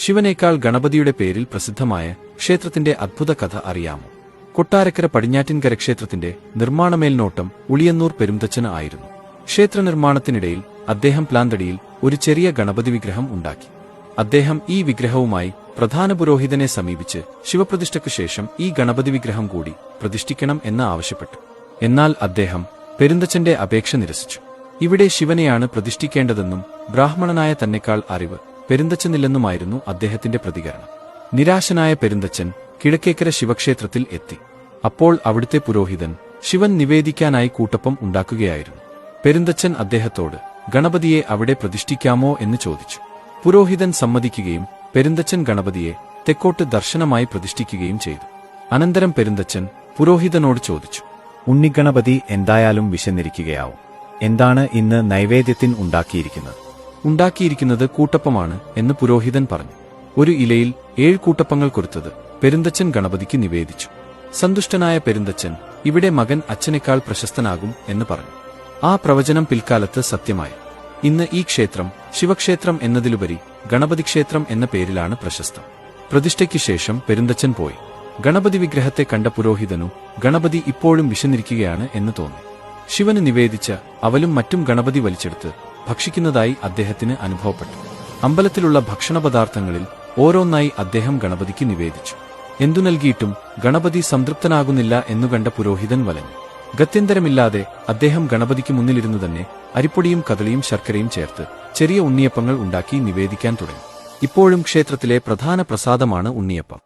ശിവനേക്കാൾ ഗണപതിയുടെ പേരിൽ പ്രസിദ്ധമായ ക്ഷേത്രത്തിന്റെ അദ്ഭുത കഥ അറിയാമോ? കൊട്ടാരക്കര പടിഞ്ഞാറ്റിൻകര ക്ഷേത്രത്തിന്റെ നിർമ്മാണമേൽനോട്ടം ഉളിയന്നൂർ പെരുന്തച്ചന് ആയിരുന്നു. ക്ഷേത്രനിർമ്മാണത്തിനിടയിൽ അദ്ദേഹം പ്ലാന്തടിയിൽ ഒരു ചെറിയ ഗണപതി വിഗ്രഹം ഉണ്ടാക്കി. അദ്ദേഹം ഈ വിഗ്രഹവുമായി പ്രധാന പുരോഹിതനെ സമീപിച്ച് ശിവപ്രതിഷ്ഠയ്ക്കു ശേഷം ഈ ഗണപതി വിഗ്രഹം കൂടി പ്രതിഷ്ഠിക്കണം എന്ന് ആവശ്യപ്പെട്ടു. എന്നാൽ അദ്ദേഹം പെരുന്തച്ചന്റെ അപേക്ഷ നിരസിച്ചു. ഇവിടെ ശിവനെയാണ് പ്രതിഷ്ഠിക്കേണ്ടതെന്നും ബ്രാഹ്മണനായ തന്നെക്കാൾ അറിവ് പെരുന്തച്ചനില്ലെന്നുമായിരുന്നു അദ്ദേഹത്തിന്റെ പ്രതികരണം. നിരാശനായ പെരുന്തച്ചൻ കിഴക്കേക്കര ശിവക്ഷേത്രത്തിൽ എത്തി. അപ്പോൾ അവിടുത്തെ പുരോഹിതൻ ശിവൻ നിവേദിക്കാനായി കൂട്ടപ്പം ഉണ്ടാക്കുകയായിരുന്നു. പെരുന്തച്ചൻ അദ്ദേഹത്തോട് ഗണപതിയെ അവിടെ പ്രതിഷ്ഠിക്കാമോ എന്ന് ചോദിച്ചു. പുരോഹിതൻ സമ്മതിക്കുകയും പെരുന്തച്ചൻ ഗണപതിയെ തെക്കോട്ട് ദർശനമായി പ്രതിഷ്ഠിക്കുകയും ചെയ്തു. അനന്തരം പെരുന്തച്ചൻ പുരോഹിതനോട് ചോദിച്ചു, ഉണ്ണിഗണപതി എന്തായാലും വിശന്നിരിക്കുകയാവും. എന്താണ് ഇന്ന് നൈവേദ്യത്തിന് ഉണ്ടാക്കിയിരിക്കുന്നത്? ഉണ്ടാക്കിയിരിക്കുന്നത് കൂട്ടപ്പമാണ് എന്ന് പുരോഹിതൻ പറഞ്ഞു. ഒരു ഇലയിൽ 7 കൂട്ടപ്പങ്ങൾ കൊടുത്തത് പെരുന്തച്ചൻ ഗണപതിക്ക് നിവേദിച്ചു. സന്തുഷ്ടനായ പെരുന്തച്ചൻ ഇവിടെ മകൻ അച്ഛനേക്കാൾ പ്രശസ്തനാകും എന്ന് പറഞ്ഞു. ആ പ്രവചനം പിൽക്കാലത്ത് സത്യമായി. ഇന്ന് ഈ ക്ഷേത്രം ശിവക്ഷേത്രം എന്നതിലുപരി ഗണപതി ക്ഷേത്രം എന്ന പേരിലാണ് പ്രശസ്തം. പ്രതിഷ്ഠയ്ക്ക് ശേഷം പെരുന്തച്ചൻ പോയി. ഗണപതി വിഗ്രഹത്തെ കണ്ട പുരോഹിതനു ഗണപതി ഇപ്പോഴും വിശന്നിരിക്കുകയാണ് എന്ന് തോന്നി. ശിവന് നിവേദിച്ച അവലും മറ്റും ഗണപതി വലിച്ചെടുത്ത് ഭക്ഷിക്കുന്നതായി അദ്ദേഹത്തിന് അനുഭവപ്പെട്ടു. അമ്പലത്തിലുള്ള ഭക്ഷണപദാർത്ഥങ്ങളിൽ ഓരോന്നായി അദ്ദേഹം ഗണപതിക്ക് നിവേദിച്ചു. എന്തു നൽകിയിട്ടും ഗണപതി സംതൃപ്തനാകുന്നില്ല എന്നു കണ്ട പുരോഹിതൻ വലഞ്ഞു. ഗത്യന്തരമില്ലാതെ അദ്ദേഹം ഗണപതിക്ക് മുന്നിലിരുന്നു തന്നെ അരിപ്പൊടിയും കദളിയും ശർക്കരയും ചേർത്ത് ചെറിയ ഉണ്ണിയപ്പങ്ങൾ ഉണ്ടാക്കി നിവേദിക്കാൻ തുടങ്ങി. ഇപ്പോഴും ക്ഷേത്രത്തിലെ പ്രധാന പ്രസാദമാണ് ഉണ്ണിയപ്പം.